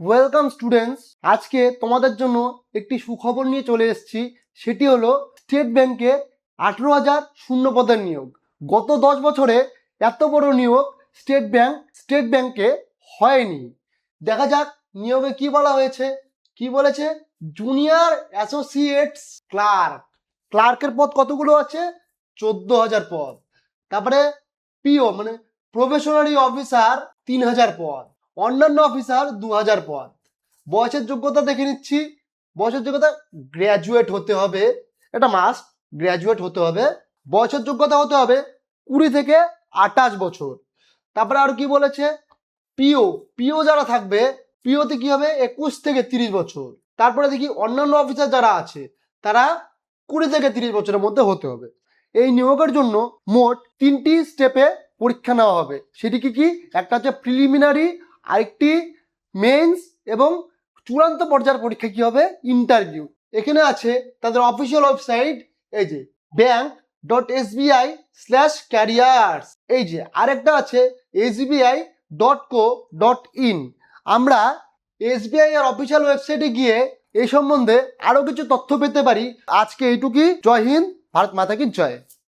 Welcome students. আজকে তোমাদের জন্য একটি সুখবর নিয়ে চলে এসেছি। সেটি হলো স্টেট ব্যাংকে 18,000 শূন্য পদের নিয়োগ। গত 10 বছরে এত বড় নিয়োগ স্টেট ব্যাংকে হয়নি। দেখা যাক নিয়োগে কি বলা হয়েছে। কি বলেছে? জুনিয়র অ্যাসোসিয়েটস ক্লার্কের পদ কতগুলো আছে? 14,000 পদ। তারপরে পিও মানে প্রফেশনারি অফিসার 3,000 পদ। অন্যান্য অফিসার 2,000 পদ। বয়সের যোগ্যতা দেখে নিচ্ছি। বয়সের যোগ্যতা গ্র্যাজুয়েট হতে হবে, এটা মাস্ট, গ্র্যাজুয়েট হতে হবে। বয়সের যোগ্যতা হতে হবে 20 থেকে 28 বছর। তারপরে আর কি বলেছে? পিও যারা থাকবে, পিওতে কি হবে? 21 থেকে 30 বছর। তারপরে দেখি অন্যান্য অফিসার যারা আছে তারা 20 থেকে 30 বছরের মধ্যে হতে হবে। এই নিয়োগের জন্য মোট 3টি স্টেপে পরীক্ষা নেওয়া হবে। সেটি কি? একটা হচ্ছে প্রিলিমিনারি, আরেকটি মেন্স, এবং চূড়ান্ত পর্যায়ের পরীক্ষা কি হবে? ইন্টারভিউ। এখানে আছে তাদের অফিসিয়াল ওয়েবসাইট, এই যে bank.sbi/careers। এই যে আরেকটা আছে sbi.co.in। আমরা এসবিআই এর অফিসিয়াল ওয়েবসাইটে গিয়ে এই সম্বন্ধে আরো কিছু তথ্য পেতে পারি। আজকে এইটুকুই। জয় হিন্দ, ভারত মাতা কি জয়।